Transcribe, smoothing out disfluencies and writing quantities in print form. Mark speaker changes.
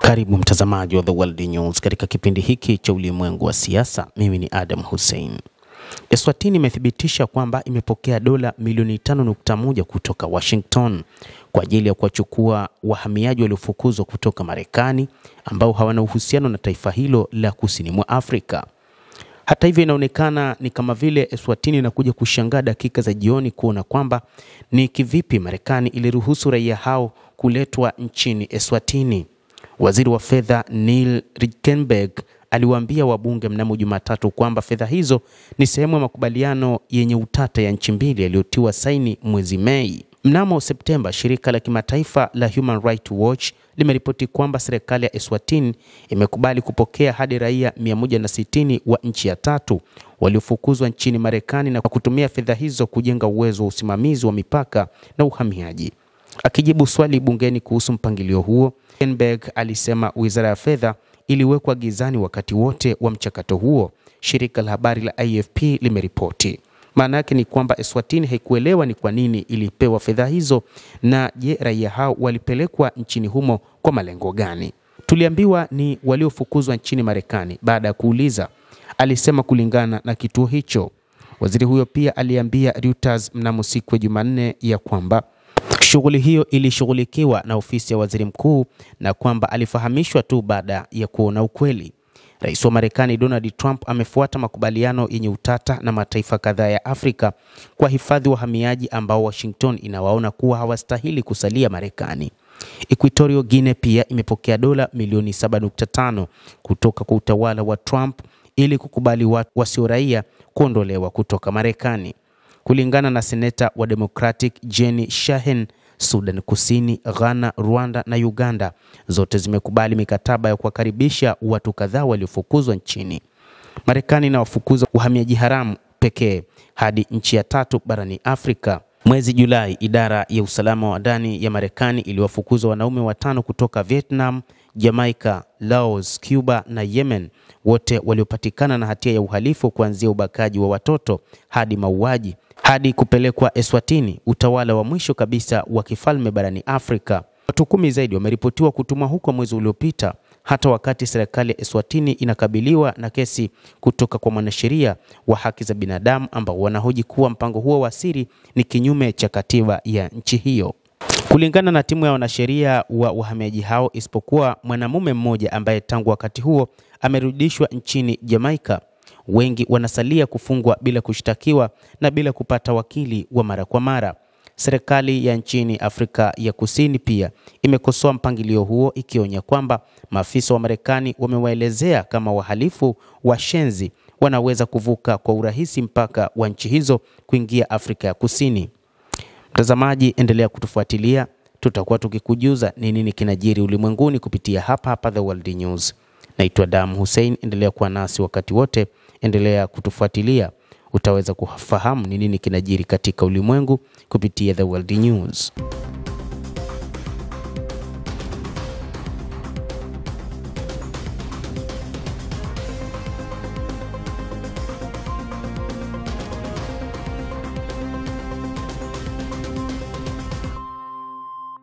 Speaker 1: Karibu mtazamaji wa The World News katika kipindi hiki cha ulimwengu wa siasa. Mimi ni Adam Hussein. Eswatini imethibitisha kwamba imepokea dola milioni 5.1 kutoka Washington kwa ajili ya kuwachukua wahamiaji waliofukuzwa kutoka Marekani ambao hawana uhusiano na taifa hilo la kusini mwa Afrika. Hata hivyo, inaonekana ni kama vile Eswatini inakuja kushangaa dakika za jioni kuona kwamba ni kivipi Marekani iliruhusu raia hao kuletwa nchini Eswatini. Waziri wa fedha Neil Rickenberg aliwaambia wabunge mnamo Jumatatu kwamba fedha hizo ni sehemu ya makubaliano yenye utata ya nchi mbili yaliyotiwa saini mwezi Mei. Mnamo Septemba, shirika la kimataifa la Human Rights Watch limeripoti kwamba serikali ya Eswatini imekubali kupokea hadi raia 160 wa nchi ya tatu waliofukuzwa nchini Marekani na kutumia fedha hizo kujenga uwezo wa usimamizi wa mipaka na uhamiaji. Akijibu swali bungeni kuhusu mpangilio huo, Rickenberg alisema wizara ya fedha iliwekwa gizani wakati wote wa mchakato huo, shirika la habari la AFP limeripoti. Maana yake ni kwamba Eswatini haikuelewa ni kwa nini ilipewa fedha hizo na je, raia hao walipelekwa nchini humo kwa malengo gani? Tuliambiwa ni waliofukuzwa nchini Marekani baada ya kuuliza, alisema kulingana na kituo hicho. Waziri huyo pia aliambia Reuters mnamo siku ya Jumanne ya kwamba shughuli hiyo ilishughulikiwa na ofisi ya waziri mkuu na kwamba alifahamishwa tu baada ya kuona ukweli. Rais wa Marekani Donald Trump amefuata makubaliano yenye utata na mataifa kadhaa ya Afrika kwa hifadhi wahamiaji ambao Washington inawaona kuwa hawastahili kusalia Marekani. Equatorial Guinea pia imepokea dola milioni 7.5 kutoka kwa utawala wa Trump ili kukubali watu wasio raia kuondolewa kutoka Marekani. Kulingana na seneta wa Democratic Jenny Shahen, Sudan Kusini, Ghana, Rwanda na Uganda zote zimekubali mikataba ya kuwakaribisha watu kadhaa waliofukuzwa nchini. Marekani inawafukuza wahamiaji haramu pekee hadi nchi ya tatu barani Afrika. Mwezi Julai, idara ya usalama wa ndani ya Marekani iliwafukuza wanaume 5 kutoka Vietnam, Jamaica, Laos, Cuba na Yemen, wote waliopatikana na hatia ya uhalifu kuanzia ubakaji wa watoto hadi mauaji, hadi kupelekwa Eswatini, utawala wa mwisho kabisa wa kifalme barani Afrika. Watu 10 zaidi wameripotiwa kutumwa huko mwezi uliopita, hata wakati serikali ya Eswatini inakabiliwa na kesi kutoka kwa mwanasheria wa haki za binadamu ambao wanahoji kuwa mpango huo wa siri ni kinyume cha katiba ya nchi hiyo. Kulingana na timu ya wanasheria wa wahamiaji hao, isipokuwa mwanamume mmoja ambaye tangu wakati huo amerudishwa nchini Jamaica, wengi wanasalia kufungwa bila kushtakiwa na bila kupata wakili wa mara kwa mara. Serikali ya nchini Afrika ya Kusini pia imekosoa mpangilio huo, ikionya kwamba maafisa wa Marekani wamewaelezea kama wahalifu washenzi wanaweza kuvuka kwa urahisi mpaka wa nchi hizo kuingia Afrika ya Kusini. Mtazamaji, endelea kutufuatilia, tutakuwa tukikujuza ni nini kinajiri ulimwenguni kupitia hapa The World News. Naitwa Adam Hussein, endelea kuwa nasi wakati wote, endelea kutufuatilia. Utaweza kufahamu ni nini kinajiri katika ulimwengu kupitia The World News.